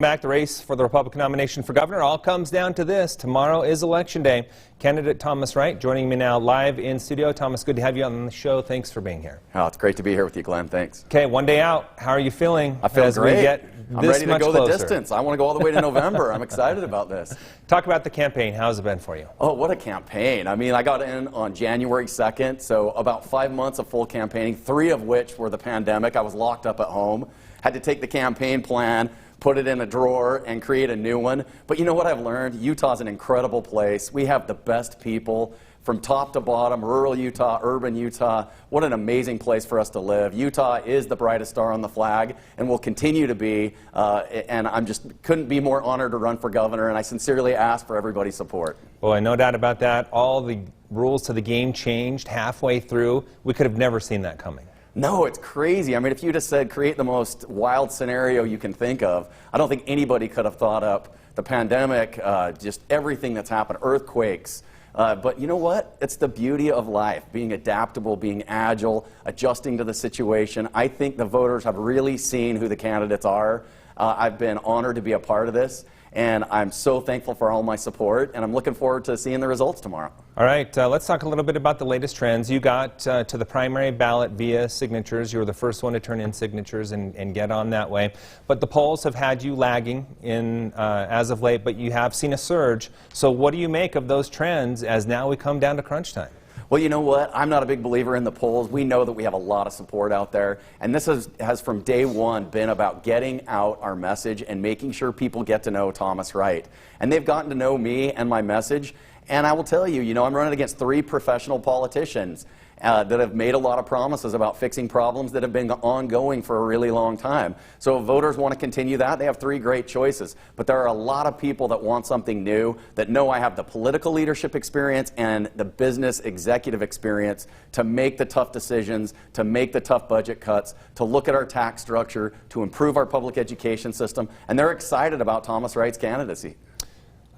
Back, the race for the Republican nomination for governor all comes down to this. Tomorrow is Election Day. Candidate Thomas Wright joining me now live in studio. Thomas, good to have you on the show. Thanks for being here. Oh, it's great to be here with you, Glenn. Thanks. Okay, one day out. How are you feeling? I feel great. I'm ready to go closer? the distance. I want to go all the way to November. I'm excited about this. Talk about the campaign. How's it been for you? Oh, what a campaign. I mean, I got in on January 2nd, so about 5 months of full campaigning, 3 of which were the pandemic. I was locked up at home. Had to take the campaign plan, put it in a drawer, and create a new one. But you know what I've learned? Utah's an incredible place. We have the best people from top to bottom, rural Utah, urban Utah. What an amazing place for us to live. Utah is the brightest star on the flag and will continue to be, and I'm just couldn't be more honored to run for governor, and I sincerely ask for everybody's support. Boy, no doubt about that. All the rules to the game changed halfway through. We could have never seen that coming. No, it's crazy. I mean, if you just said create the most wild scenario you can think of, I don't think anybody could have thought up the pandemic, just everything that's happened, earthquakes. But you know what? It's the beauty of life, being adaptable, being agile, adjusting to the situation. I think the voters have really seen who the candidates are. I've been honored to be a part of this, and I'm so thankful for all my support, and I'm looking forward to seeing the results tomorrow. All right, let's talk a little bit about the latest trends. You got to the primary ballot via signatures. You were the first one to turn in signatures and get on that way. But the polls have had you lagging in as of late, but you have seen a surge. So what do you make of those trends as now we come down to crunch time? Well, you know what? I'm not a big believer in the polls. We know that we have a lot of support out there, and this has from day one been about getting out our message and making sure people get to know Thomas Wright. And they've gotten to know me and my message, and I will tell you, I'm running against 3 professional politicians that have made a lot of promises about fixing problems that have been ongoing for a really long time. So if voters want to continue that, they have 3 great choices. But there are a lot of people that want something new, that know I have the political leadership experience and the business executive experience to make the tough decisions, to make the tough budget cuts, to look at our tax structure, to improve our public education system, and they're excited about Thomas Wright's candidacy.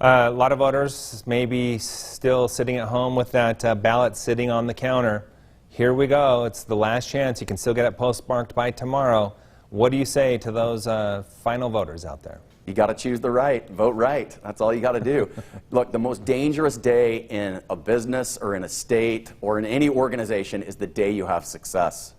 A lot of voters may be still sitting at home with that ballot sitting on the counter. Here we go. It's the last chance. You can still get it postmarked by tomorrow. What do you say to those final voters out there? You got to choose the right. Vote right. That's all you got to do. Look, the most dangerous day in a business or in a state or in any organization is the day you have success.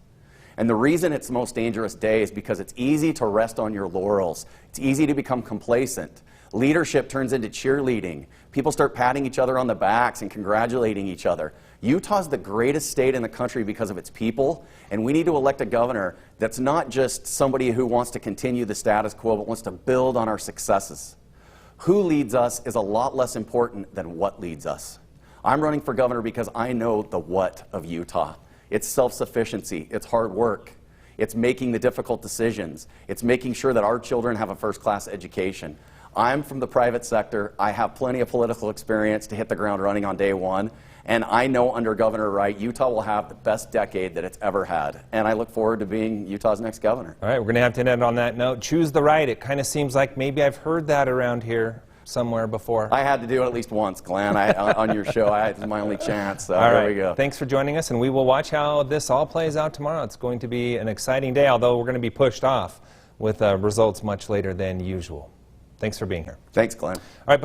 And the reason it's the most dangerous day is because it's easy to rest on your laurels. It's easy to become complacent. Leadership turns into cheerleading. People start patting each other on the backs and congratulating each other. Utah's the greatest state in the country because of its people, and we need to elect a governor that's not just somebody who wants to continue the status quo, but wants to build on our successes. Who leads us is a lot less important than what leads us. I'm running for governor because I know the what of Utah. It's self-sufficiency, it's hard work, it's making the difficult decisions, it's making sure that our children have a first-class education. I'm from the private sector. I have plenty of political experience to hit the ground running on day one. And I know under Governor Wright, Utah will have the best decade that it's ever had. And I look forward to being Utah's next governor. All right, we're going to have to end on that note. Choose the right. It kind of seems like maybe I've heard that around here somewhere before. I had to do it at least once, Glenn, on your show. It was my only chance. So there we go. Thanks for joining us, and we will watch how this all plays out tomorrow. It's going to be an exciting day, although we're going to be pushed off with results much later than usual. Thanks for being here. Thanks, Glenn. All right.